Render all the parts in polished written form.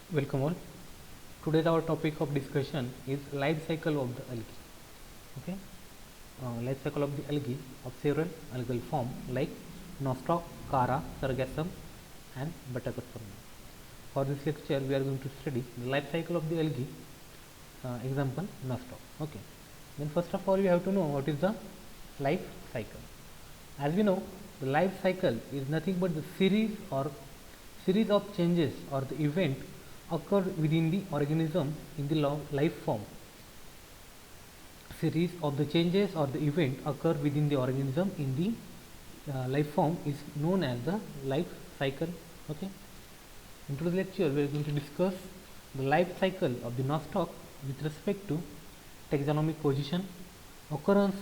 Welcome all. Today's our topic of discussion is life cycle of the algae. Okay, life cycle of the algae of several algal form like nostoc, chara, sargassum, and buttercup. For this lecture, we are going to study the life cycle of the algae. Example nostoc. Okay. Then first of all, you have to know what is the life cycle. As we know, the life cycle is nothing but the series of changes or the event occur within the organism in the life form. Series of the changes or the event occur within the organism in the life form is known as the life cycle. Okay. In today's lecture, we are going to discuss the life cycle of the nostoc with respect to taxonomic position, occurrence,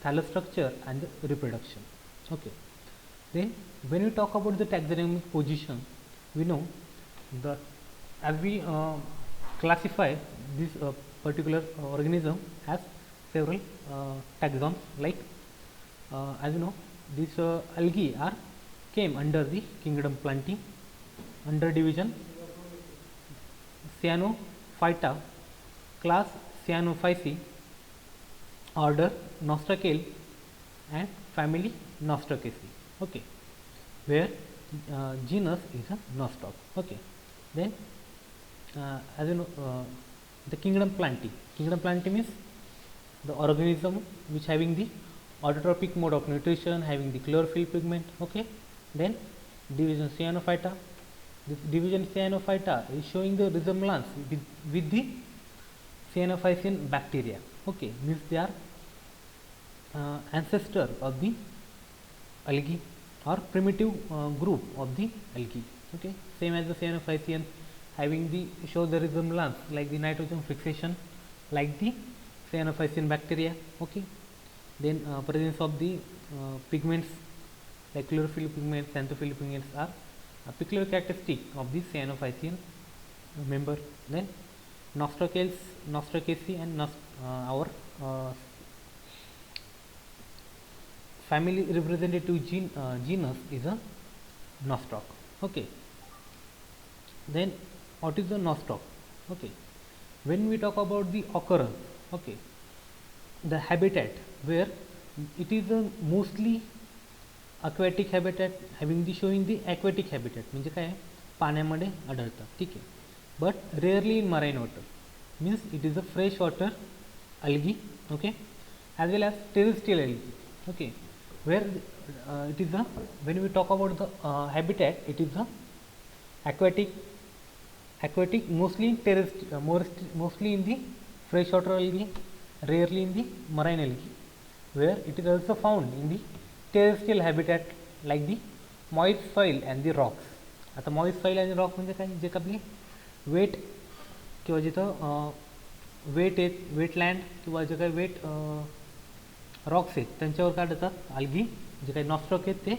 thalostructure, and the reproduction. Okay. Then, when we talk about the taxonomic position, we know the as we classify this particular organism as several taxons. Like as you know, these algae are came under the kingdom Plantae, under division Cyanophyta, class Cyanophyceae, order Nostocae, and family Nostocaceae. Okay, where genus is a nostoc. Okay, then as you know, the kingdom Plantae. Kingdom Plantae means the organism which having the autotrophic mode of nutrition, having the chlorophyll pigment. Okay, then division Cyanophyta. This division Cyanophyta is showing the resemblance with the cyanophycean bacteria. Okay, means they are ancestor of the algae or primitive group of the algae. Okay, same as the cyanophycean, having the show the resemblance like the nitrogen fixation like the cyanophycean bacteria. Okay, then presence of the pigments like chlorophyll pigments, xanthophyll pigments are a peculiar characteristic of the cyanophycean member. Then Nostocaceae, and our family representative genus is a nostoc. Okay, then what is the nostoc? Okay, when we talk about the occurrence, okay, the habitat where it is a mostly aquatic habitat, having the showing the aquatic habitat म्हणजे काय पाण्यामध्ये आढळतात. ठीक आहे, but rarely in marine water, means it is a fresh water algae. Okay, as well as terrestrial algae. Okay, where it is a, when we talk about the habitat, it is a aquatic mostly in mostly in the freshwater algae, rarely in the marine algae, where it is also found in the terrestrial habitat like the moist soil and the rocks. आता moist soil and rock म्हणजे काय, जे आपली weight किंवा जिथं weight आहेत, wetland किंवा जे काही वेट रॉक्स आहेत त्यांच्यावर काय आढळतात algae, जे काही नॉस्ट्रॉक आहेत ते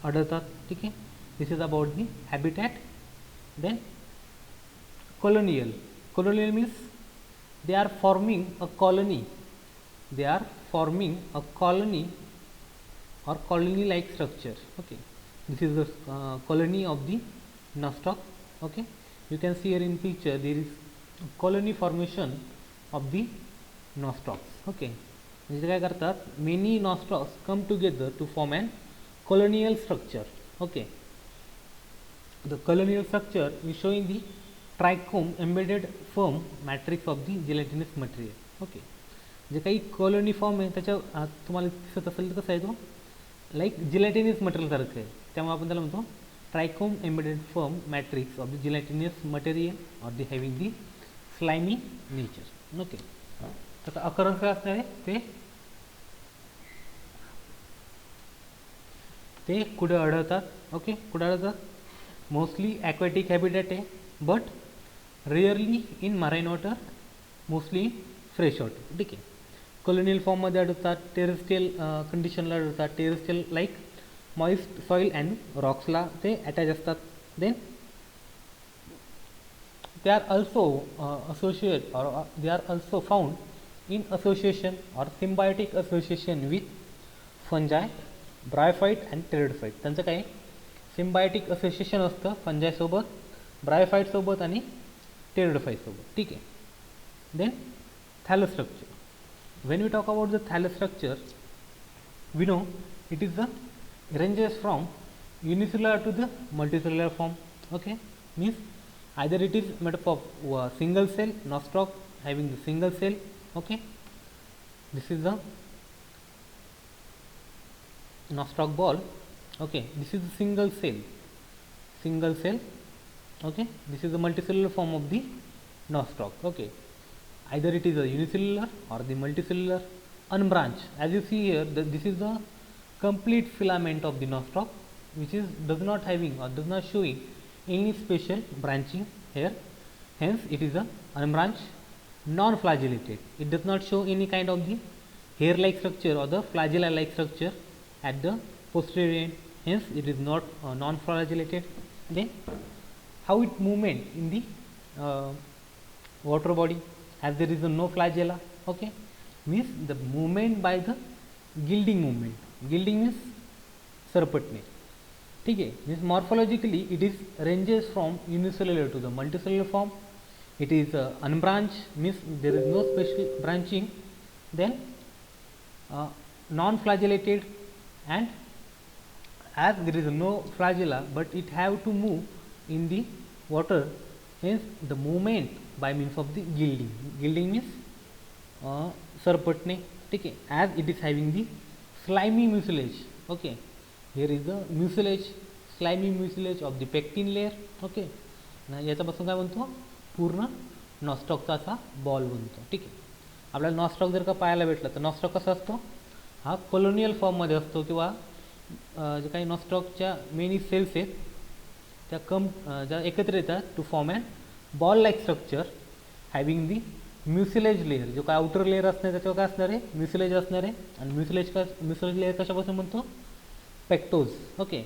आढळतात. ठीक आहे, this is about the habitat. Then colonial. Colonial means they are forming a colony. They are forming a colony or colony like structure. Okay, this is the colony of the nostoc. Okay, you can see here in picture there is colony formation of the nostocs. Okay, म्हणजे काय करतात, many nostocs come together to form an colonial structure. Okay, the colonial structure is showing the trichome embedded firm matrix of the gelatinous material. Okay, जे काही colony form आहे त्याच्या तुम्हाला दिसत असेल तर कसं आहे तो लाईक जिलेटिनियस मटेरियल सारखं आहे, त्यामुळे आपण त्याला म्हणतो trichome embedded firm matrix of the gelatinous material or the having the slimy nature. Okay, तर अकरन्स काय असणार आहे ते कुठे आढळतात. ओके, कुठे आढळतात, मोस्टली ॲक्वॅटिक हॅबिटॅट आहे, but rarely in marine water, mostly fresh water. ठीक आहे, कॉलोनियल फॉर्ममध्ये आढळतात, टेरेस्ट्रियल कंडिशनला आढळतात, terrestrial like moist soil and रॉक्सला ते अटॅच असतात. Then they are also associate or they are also found in association or symbiotic association with fungi, bryophyte and pteridophyte. त्यांचं काय सिम्बायोटिक असोसिएशन असतं फंजाय सोबत, ब्रायोफाईट सोबत आणि टेरिडोफाईट ठीक आहे. Then thallus structure. When we talk about the thallus structure, we know it is the ranges from unicellular to the multicellular form. Okay, means either it is made up of single cell nostoc having the single cell. Okay, this is the nostoc ball. Okay, this is the single cell. Okay, this is the multicellular form of the nostoc. Okay, either it is a unicellular or the multicellular unbranched. As you see here, this is the complete filament of the nostoc, which is does not having or does not showing any special branching here. Hence, it is a unbranched, non-flagellated. It does not show any kind of the hair-like structure or the flagella-like structure at the posterior end. Hence, it is not non-flagellated. Then, how it movement in the water body, as there is no flagella. Okay, means the movement by the gilding movement. Gilding means सरपटणे. ठीक आहे. Means morphologically it is ranges from unicellular to the multicellular form. It is unbranched, means there is no special branching. Then non-flagellated, and as there is no flagella but it have to move in the water, hence the movement by means of the gilding. Gilding means सरपटणे. ठीक आहे. As it is having the slimy mucilage. Okay, here is the mucilage, slimy mucilage of the pectin layer. Okay, याच्यापासून काय बनतो, पूर्ण नॉस्टॉकचा असा ball बनतो. ठीक आहे. आपल्याला नॉस्टॉक जर का पाहायला भेटला तर नॉस्टॉक कसा असतो, हा कॉलोनियल फॉर्ममध्ये असतो, किंवा जे काही नॉस्टॉकच्या मेनी सेल्स आहेत त्या ज्या एकत्र येतात to form and ball like structure having the mucilage layer. जो काय आउटर लेअर असणार त्याच्यावर काय असणार आहे, म्युसिलेज असणार आहे. आणि म्युसिलेज लेअर कशापासून बनतो, pectose. Okay,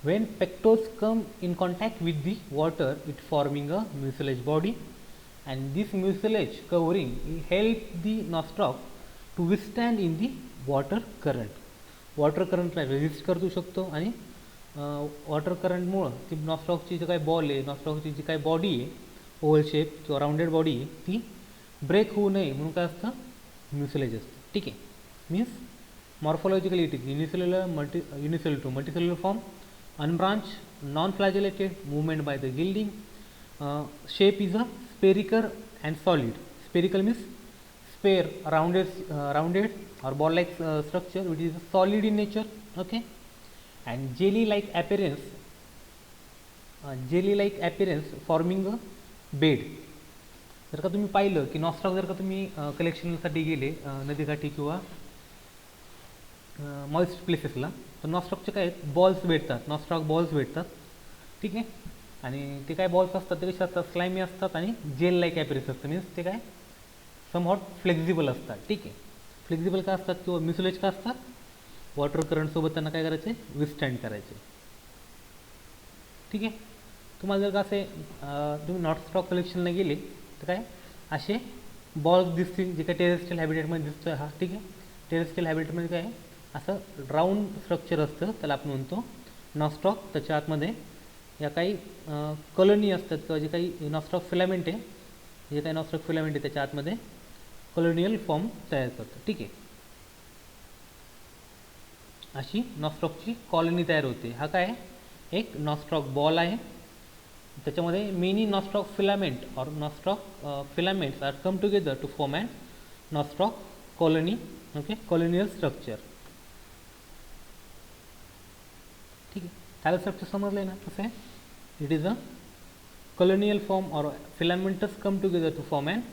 when pectose come in contact with the water, it forming a mucilage body, and this mucilage covering help the nostoc to withstand in the water current. Water करंटला रेजिस्ट करू शकतो, आणि water करंटमुळं ती नॉस्टॉकची जी काही ball आहे, नॉस्टॉकची जी काही body आहे, oval shape किंवा राऊंडेड बॉडी आहे, ती ब्रेक होऊ नये म्हणून काय असतं, म्युसिलेज असतं. ठीक आहे. Means morphologically it is unicellular to multicellular form, unbranched, non-flagellated, movement by the gilding. Shape is a spherical and solid. Spherical means sphere, rounded or ball-like structure, which is solid in nature. Okay, and jelly-like appearance forming a bed. जर का तुम्ही पाहिलं की nostoc जर का तुम्ही कलेक्शनसाठी गेले नदीकाठी किंवा मॉइस्ट प्लेसेसला, तर नॉस्टॉकचे काय बॉल्स भेटतात, नॉस्टॉक बॉल्स भेटतात. ठीक आहे. आणि ते काय बॉल्स असतात ते कसे असतात, स्लायमी असतात आणि जेल लाईक ॲपियरन्स असतं. मीन्स ते काय समहॉट फ्लेक्झिबल असतात. ठीक आहे. फ्लेक्झिबल का असतात किंवा म्युसिलेज का असतात, वॉटर करंटसोबत त्यांना काय करायचे, विथस्टँड करायचे. ठीक आहे. तुम्हाला जर का असे तुम्ही नॉस्टॉक कलेक्शनला गेले तर काय असे बॉल्स दिसतील, जे काय टेरेस्ट्रियल हॅबिटेटमध्ये दिसतोय हा. ठीक आहे. टेरेस्ट्रियल हॅबिटेटमध्ये काय असं राऊंड स्ट्रक्चर असतं, त्याला आपण म्हणतो नॉस्टॉक. त्याच्या आतमध्ये या काही कॉलोनी असतात किंवा जे काही नॉस्टॉक फिलामेंट आहे, जे काही नॉस्टॉक फिलामेंट आहे त्याच्या आतमध्ये कॉलोनियल फॉर्म तयार करतो. ठीक आहे. अशी नॉस्टॉकची कॉलनी तयार होते. हा काय एक नॉस्टॉक बॉल आहे, त्याच्यामध्ये मेनी नॉस्टॉक फिलामेंट और nostoc filaments are come together to form and nostoc colony. Okay, colonial structure. ठीक आहे. थॅलस स्ट्रक्चर समजलं आहे ना कसं आहे. It is a colonial form or filamentous come together to form an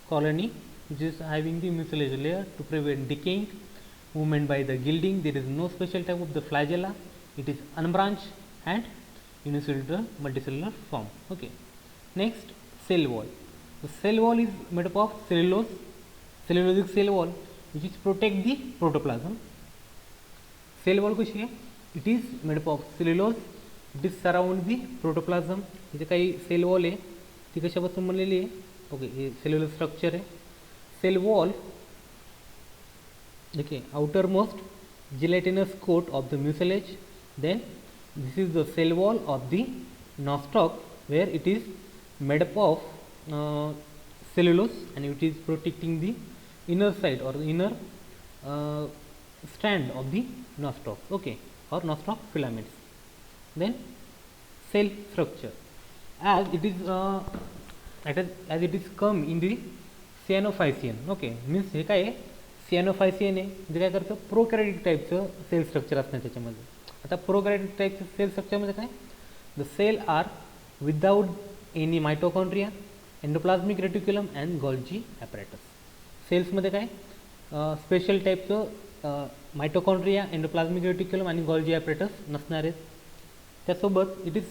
colony, which is having the mucilage layer to prevent decaying, movement by the gilding. There is no special type of the flagella. It is unbranched and unicellular multicellular form. Okay. Next, cell wall. The cell wall is made up of cellulosic cell wall, which is protect the protoplasm. Cell wall कशी आहे, it is made up of cellulose. It is surround the protoplasm. इथे काही sale wall आहे, ती कशापासून बनलेली आहे. ओके, हे सेल्युलर स्ट्रक्चर आहे. Cell wall okay, outermost gelatinous coat of the mucilage. Then this is the cell wall of the nostoc, where it is made up of cellulose, and it is protecting the inner side or the inner strand of the nostoc, okay, or nostoc filaments. Then cell structure, as it is as it is come in the cyanophycean, okay, means हे काय cyanophycean आहे जे काय करतं प्रोकॅरियोटिक टाईपचं sale structure असतं त्याच्यामध्ये. आता प्रोकॅरियोटिक टाईपचं सेल स्ट्रक्चरमध्ये काय, the cell are without any mitochondria, endoplasmic reticulum and Golgi apparatus. सेल्समध्ये काय स्पेशल टाईपचं मायटोकॉन्ड्रिया, एंडोप्लाझमिक रेटिक्युलम आणि गोल्जी ॲपरेटस नसणार आहेत. त्यासोबत it is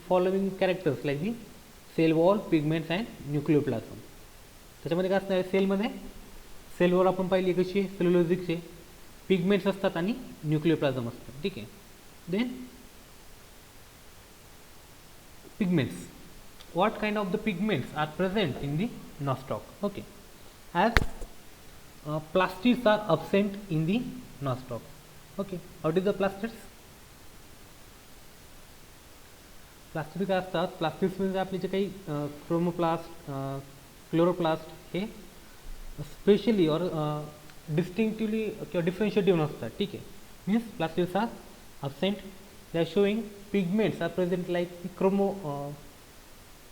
following characters like the cell wall, pigments and nucleoplasm. त्याच्यामध्ये काय असणार आहे, सेलमध्ये सेल वॉल आपण पाहिली कशी सेल्युलोजिकचे, पिगमेंट्स असतात आणि न्यूक्लिओप्लाझम असतं, ठीक आहे. Then pigments, what kind of the pigments are present in the nostoc, okay, as plastids are absent in the nostoc, okay. What is the plastids? Plastid काय असतात, प्लास्टिड्स म्हणजे आपले जे काही क्रोमोप्लास्ट, क्लोरोप्लास्ट हे स्पेशली और डिस्टिंक्टिवली किंवा differentiative नसतात, ठीक आहे. Means plastids are absent. They are showing pigments are present like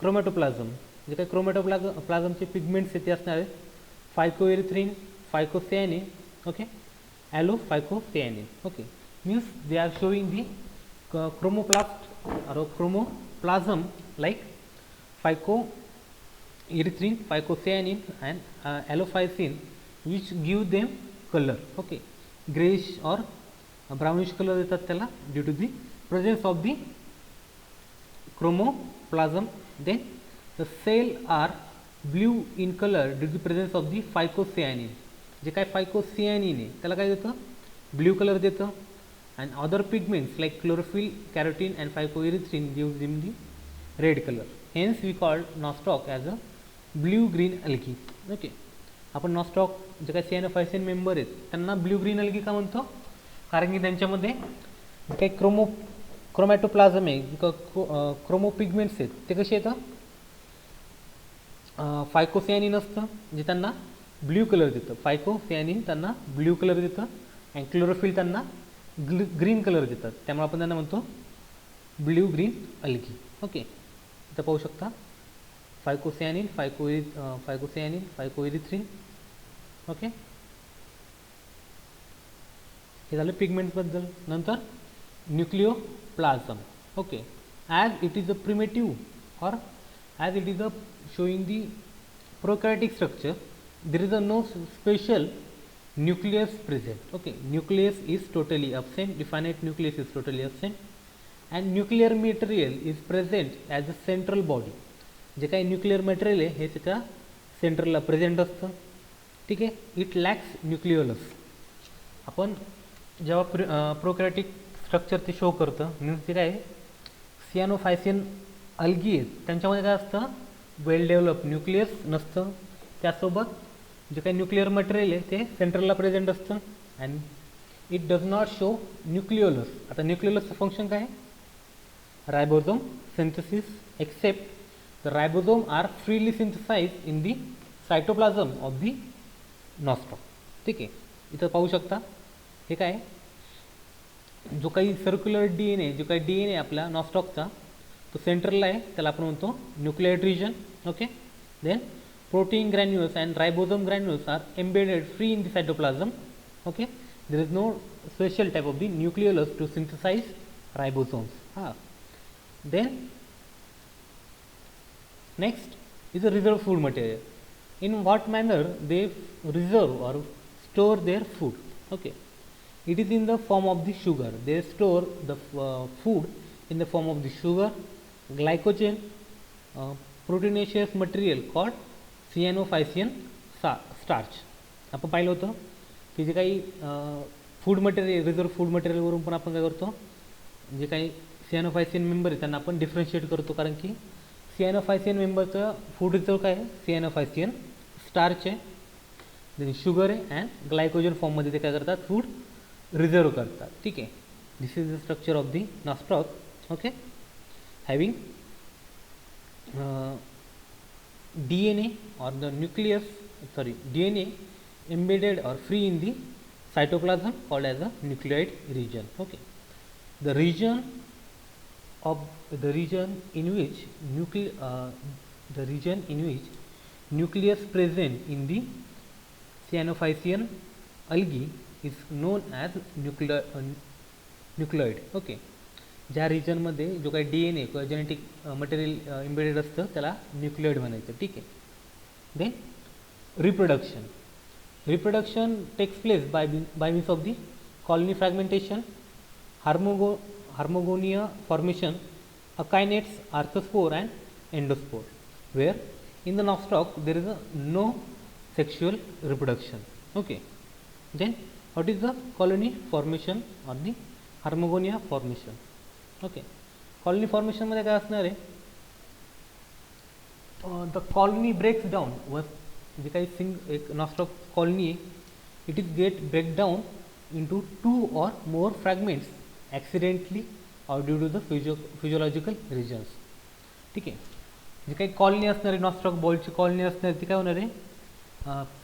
chromatoplasm. जे काही क्रोमॅटोप्लाझमचे पिगमेंट्स आहेत ते असणार आहेत phycoerythrin, phycocyanin, okay, allophycocyanin, okay. Means they are showing the chromoplast or chromoPlasm like phycoerythrin, phycocyanin and allophysin, which give them color, okay, grayish or brownish color देतात त्याला due to the presence of the chromoPlasm. Then the cell are blue in color due to the presence of the phycocyanin. जे काय phycocyanin आहे त्याला काय देतं, blue colour देतं. And other pigments like chlorophyll, carotene and phycoerythrin gives them the red color. Hence we called nostoc as a blue green algae, okay. आपण nostoc जे काही cyanophycean मेंबर आहेत त्यांना ब्ल्यू ग्रीन algae का म्हणतो, कारण की त्यांच्यामध्ये जे काही क्रोमॅटोप्लाझम आहे, क्रोमोपिगमेंट्स आहेत ते कसे येतं, फायकोसियानिन असतं जे त्यांना ब्ल्यू कलर देतं, फायकोसियानिन त्यांना ब्ल्यू कलर देतं आणि क्लोरोफिल त्यांना ग्रीन कलर देतात, त्यामुळे आपण त्यांना म्हणतो ब्ल्यू ग्रीन अल्गी, ओके. इथं पाहू शकता फायकोसियानिन, फायकोएरिथ्रिन, ओके. हे झालं पिगमेंट्सबद्दल. नंतर nucleoplasm, okay. As it is a primitive और as it is a showing the prokaryotic structure, there is a no special nucleus present, okay. Nucleus is totally absent, definite nucleus is totally absent, and nuclear material is present as a central body. जे काही nuclear material आहे हे त्याच्या सेंट्रलला present असतं, ठीक आहे. It lacks nucleolus. आपण जेव्हा प्रोकॅरियोटिक स्ट्रक्चर ते शो करतं, मीन्स ते काय सियानोफायसियन अल्गी आहेत त्यांच्यामध्ये काय असतं, वेल डेव्हलप न्यूक्लियस नसतं. त्यासोबत जे काही न्यूक्लिअर मटेरियल आहे ते सेंट्रलला प्रेझेंट असतं and it does not show nucleolus. आता न्यूक्लिओलसचं फंक्शन काय आहे, ribosome synthesis, except the ribosome are freely synthesize in the cytoplasm of the Nostoc, ठीक आहे. इथं पाहू शकता हे काय, जो काही सर्क्युलर DNA, जो काही DNA आपला नॉस्टॉकचा तो सेंट्रलला आहे त्याला आपण म्हणतो nucleate region, okay. Then protein granules and ribosome granules are embedded free in the cytoplasm, okay. There is no special type of the nucleolus to synthesize ribosomes. Then next is the reserve food material. In what manner they reserve or store their food, okay. It is in the form of the sugar. They store the food in the form of the sugar, glycogen, proteinaceous material called cyanophycean starch. आपण पाहिलं होतं की जे काही food material, reserve food मटेरियलवरून पण आपण काय करतो, जे काही सियानोफायसियन मेंबर आहे त्यांना आपण डिफरन्शिएट करतो, कारण की सियानोफायसियन मेंबरचं फूड रिझर्व काय आहे, सियानोफायसियन स्टार्च आहे, देन शुगर आहे अँड ग्लायकोजन फॉर्ममध्ये ते काय करतात, फूड रिझर्व करतात, ठीक आहे. This is the structure of the nostoc, okay. Having DNA or the nucleus, sorry, DNA embedded or free in the cytoplasm called as a nucleoid region. Okay, the region of the region in which the region in which nucleus present in the cyanophycean algae is known as nucleoid. Okay, ज्या रिजनमध्ये जो काही DNA किंवा genetic material embedded असतं त्याला न्यूक्लिओइड म्हणायचं. ठीक आहे. Then reproduction takes place by means of the colony fragmentation, hormogonia formation, akinetes, arthrospore and endospore, where in the nostoc there is no sexual reproduction. Okay, then what is the colony formation or the hormogonia formation? Okay, colony formation मध्ये काय असणार आहे, the colony breaks down व जे काही एक nostoc colony आहे, it is get break down into 2 or more fragments accidentally और due to the physiological reasons. ठीक आहे, जी काही कॉलनी असणार आहे, नॉस्टॉक बॉलची कॉलनी असणार ती काय होणार आहे,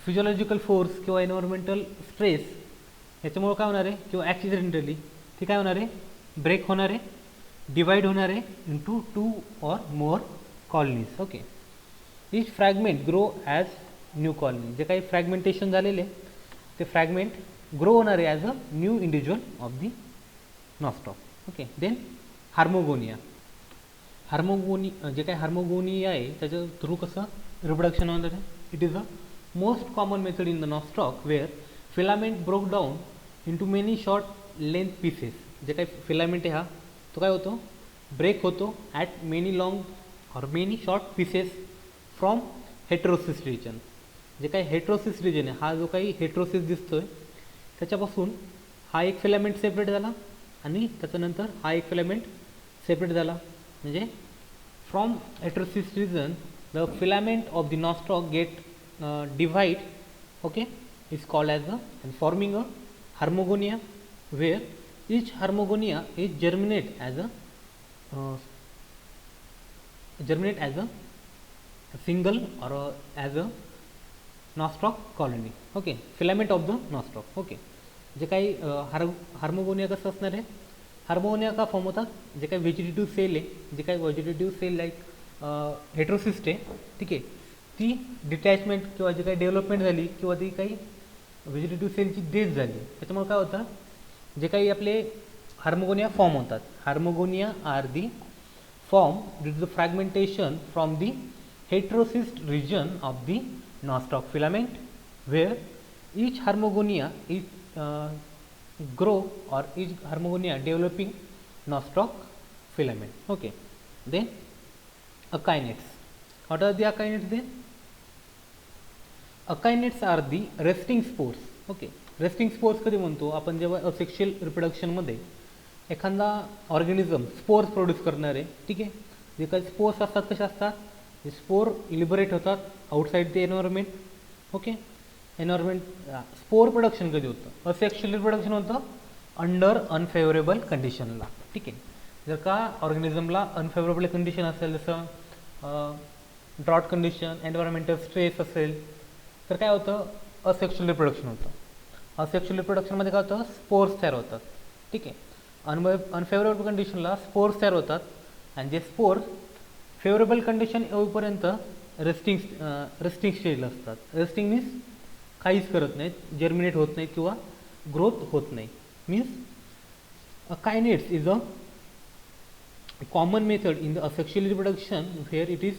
फिजिओलॉजिकल फोर्स किंवा एन्व्हायरमेंटल स्ट्रेस याच्यामुळे काय होणार आहे, किंवा ॲक्सिडेंटली ती काय होणार आहे, ब्रेक होणार आहे, डिवाइड होणार आहे into 2 or more colonies. Okay, each fragment grow as new colony. जे काही फ्रॅगमेंटेशन झालेले ते फ्रॅगमेंट ग्रो होणार आहे as a new individual of the nostoc. Okay, then hormogonia. जे काही हार्मोगोनिया आहे त्याच्या थ्रू कसं रिप्रोडक्शन होणार आहे, it is a most common method in the Nostoc where filament broke down into many short length pieces. जे काही फिलामेंट आहे हा तो काय होतो, ब्रेक होतो ॲट मेनी लॉंग और many short pieces from heterosis region. जे काही हेट्रोसिस रिजन आहे, हा जो काही हेट्रोसिस दिसतोय त्याच्यापासून हा एक फिलामेंट सेपरेट झाला आणि त्याच्यानंतर हा एक फिलामेंट सेपरेट झाला. म्हणजे from heterosis region the filament of the nostoc get divide. Okay, is called as a forming a hormogonia where each harmogonia is germinate as a single or as a nostoc colony. Okay, filament of the nostoc. Okay, जे काही हार्मोगोनिया कसं असणार आहे, हार्मोगोनिया का form होतात, जे काही vegetative sale आहे, जे काही व्हेजिटेटिव्ह सेल लाईक हेट्रोसिस्ट आहे, ठीक आहे, ती डिटॅचमेंट किंवा जे काही डेव्हलपमेंट झाली किंवा ती काही व्हेजिटेटिव्ह सेलची डेथ झाली त्याच्यामुळे काय होतं, जे काही आपले हार्मोगोनिया फॉर्म होतात. Hormogonia are the form due to the fragmentation from the heterocyst region of the nostoc filament where each harmogonia is grow or each harmogonia developing nostoc filament. Okay, then akinets. What are the akinets then? Akinets are the resting spores. Okay, resting spores कधी म्हणतो आपण, जेव्हा asexual रिप्रोडक्शनमध्ये एखादा organism spores produce करणार आहे. ठीक आहे, जे काही स्पोर्स असतात कसे असतात, जे स्पोर लिबरेट होतात outside the environment. Okay, environment spore production कधी होतं, असेक्शुअल रिप्रोडक्शन होतं अंडर अनफेवरेबल कंडिशनला. ठीक आहे, जर का ऑर्गॅनिझमला अनफेवरेबल कंडिशन असेल, जसं ड्रॉट कंडिशन, एन्व्हायरमेंटल स्ट्रेस असेल, तर काय होतं, असेक्शुअल रिप्रोडक्शन होतं. असेक्शुअल रिप्रोडक्शनमध्ये काय होतं, स्पोर्स तयार होतात. ठीक आहे, अनफेवरेबल कंडिशनला स्पोर्स तयार होतात आणि जे स्पोर्स फेवरेबल कंडिशन येऊपर्यंत रेस्टिंग स्टेजला असतात. रेस्टिंग मीन्स काहीच करत नाहीत, जर्मिनेट होत नाहीत किंवा ग्रोथ होत नाही. Means akinetes is a common method in the asexual reproduction where it is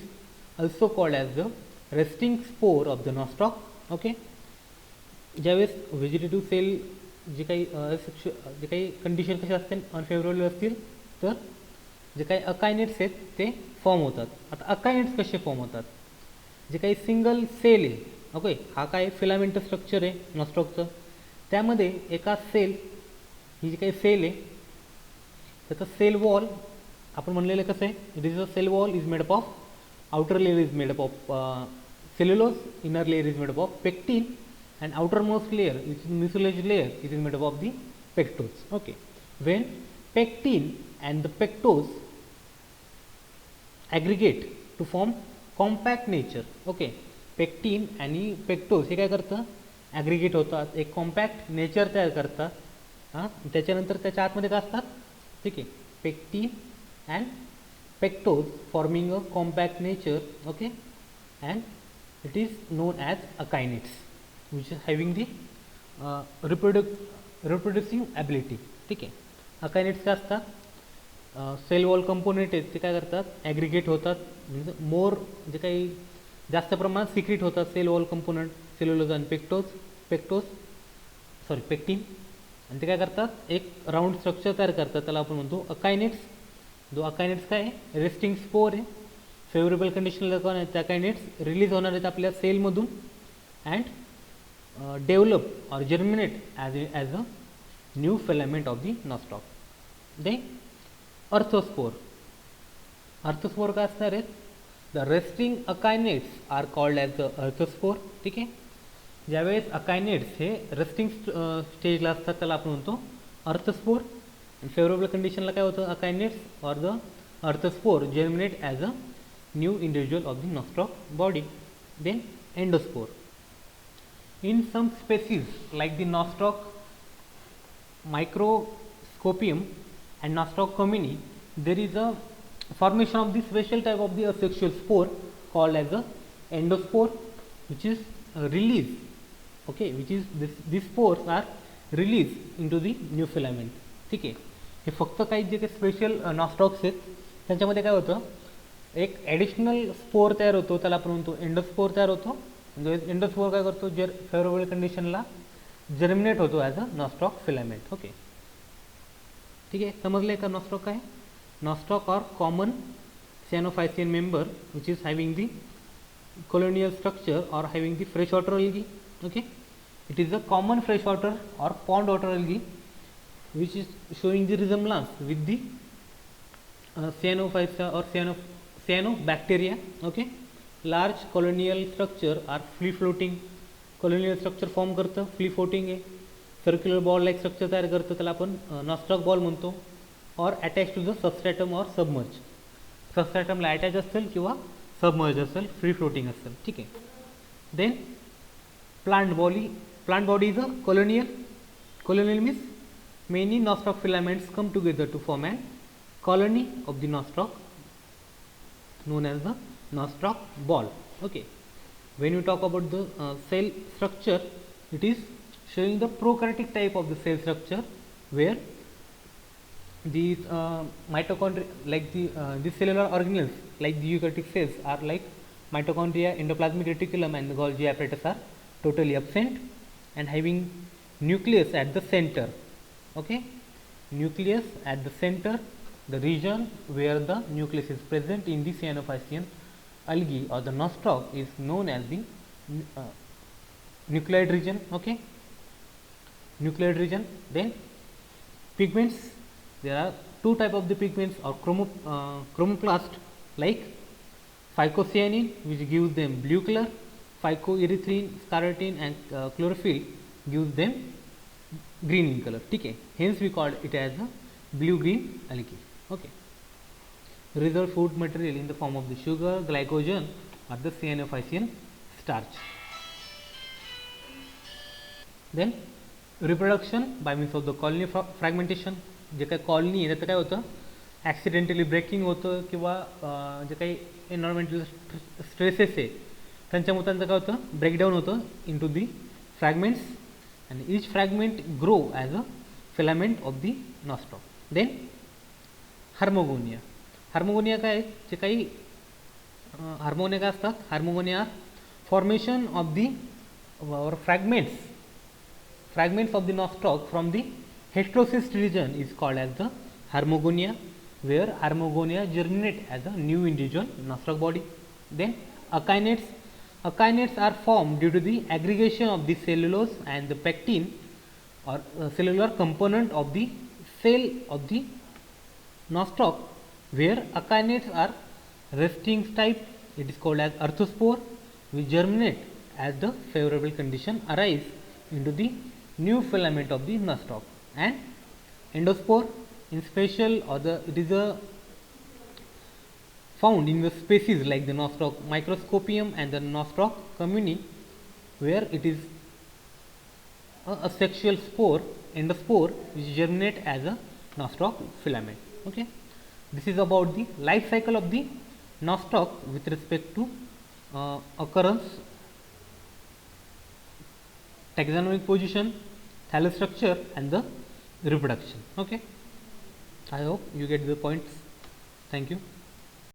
also called as the resting spore of the nostoc. Okay, ज्यावेळेस व्हेजिटेटिव्ह सेल जे काही कंडिशन कसे असतील, अनफेवरेबल असतील, तर जे काही अकायनेट्स आहेत ते फॉर्म होतात. आता अकायनेट्स कसे फॉर्म होतात, जे काही सिंगल सेल आहे. ओके, हा काय फिलामेंट स्ट्रक्चर आहे नॉस्टॉकचं, त्यामध्ये एका सेल, ही जी काही सेल आहे त्याचं सेल वॉल आपण म्हणलेलं कसं आहे, it is a cell wall is made up of, outer layer is made up of cellulose, inner layer is made up of pectin, and outermost layer which is mucilage layer it is made up of the pectose. Okay, when pectin and the pectose aggregate to form compact nature. Okay, pectin आणि pectose हे काय करतं, aggregate होतात, एक compact nature तयार करतात. हां, त्याच्यानंतर त्याच्या आतमध्ये काय असतात, ठीक आहे, pectin and pectose forming a compact nature. Okay, and it is known as akinetes which is having the reproducing ability. ठीक आहे, अकायनेट्स काय असतात, सेल वॉल कंपोनेंट आहेत ते काय करतात, ॲग्रिगेट होतात, म्हणजे मोर जे काही जास्त प्रमाणात सिक्रेट होतात सेल वॉल कंपोनंट, सेल्युलोज आणि पेक्टिन, आणि ते काय करतात, एक राऊंड स्ट्रक्चर तयार करतात, त्याला आपण म्हणतो अकायनेट्स. जो अकायनेट्स काय आहे, रेस्टिंग स्पोर आहे, फेवरेबल कंडिशनला कोण आहे, त्या अकायनेट्स रिलीज होणार आहेत आपल्या सेलमधून and develop or germinate as a new filament of the nostoc. The arthrospore. Arthrospore काय असणार आहेत, the resting akinetes are called as the arthrospore. ठीक आहे, ज्यावेळेस अकायनेट्स हे रेस्टिंग स्टेजला असतात त्याला आपण म्हणतो अर्थस्पोर. फेवरेबल कंडिशनला काय होतं, akinetes or the arthrospore germinate as a new individual of the nostoc body. Then endospore. In some species like the nostoc microscopium and nostoc comini, there is a formation of the special type of the asexual spore called as a endospore, which is released. Okay, which is these spores are released into the new filament. ठीक आहे, हे फक्त काही जे काही special नॉस्टॉक्स आहेत त्यांच्यामध्ये काय होतं, एक ॲडिशनल स्पोर तयार होतो, त्याला आपण म्हणतो एंडोस्पोर तयार होतो. म्हणजे एंडोस्पोर काय करतो, फेवरेबल कंडिशनला जर्मिनेट होतो as a nostoc filament. Okay, ठीक आहे, समजलं का नॉस्टॉक काय, nostoc or common cyanophycean member which is having the colonial structure or having the freshwater algae. Okay, it is a common freshwater or pond water algae which is showing the resemblance with the cyanophycean or cyanobacteria. Okay, large colonial structure are free floating. colonial structure फॉर्म करतं, free floating आहे, circular ball like structure तयार करतं, त्याला आपण nostoc ball म्हणतो. Or attach to the substratum or submerge, सबस्ट्रॅटमला attach असेल किंवा सबमर्ज असेल, फ्री फ्लोटिंग असेल. ठीक आहे, then plant body is a colonial means many nostoc filaments come together to form an colony of the nostoc known as the nostoc ball. Okay, when you talk about the cell structure, it is showing the prokaryotic type of the cell structure where these mitochondria, like these cellular organelles like the eukaryotic cells are like mitochondria, endoplasmic reticulum and the Golgi apparatus are totally absent and having nucleus at the center. Okay, nucleus at the center, the region where the nucleus is present in the cyanophycean algae or the nostoc is known as the nucleate region. Okay, nucleate region. Then pigments, there are two type of the pigments or chromoplast like phycocyanin which gives them blue color, phycoerythrin, scarlatin and chlorophyll gives them green in color. ठीक है, hence we called it as a blue green algae. Okay, reserve food material in the form of the sugar, glycogen or the cyanophycean starch. Then reproduction by means of the colony fragmentation. जे काही colony आहे त्याचं काय होतं, accidentally breaking होतं किंवा जे काही एन्व्हायरमेंटल स्ट्रेसेस आहे त्यांच्यामुळे त्यांचं काय होतं, ब्रेकडाऊन होतं into the fragments and each fragment grow as a filament of the nostoc. Then harmogonia. Harmogonia काय आहे, जे काही हार्मोनिया काय असतात, hormogonia formation of the or fragments of the nostoc from the heterocyst region is called as the harmogonia, where harmogonia germinate as a new individual nostoc body. Then Akinids are formed due to the aggregation of the cellulose and the pectin or cellular component of the cell of the nostoc, where akinids are resting type. It is called as arthospore, which germinate as the favorable condition arise into the new filament of the nostoc. And endospore in special, or it is a found in the species like the Nostoc microscopium and the Nostoc communi, where it is a sexual spore, endospore, which germinate as a nostoc filament. Okay, this is about the life cycle of the nostoc with respect to occurrence, taxonomic position, thallus structure, and the reproduction. Okay, I hope you get the points. Thank you.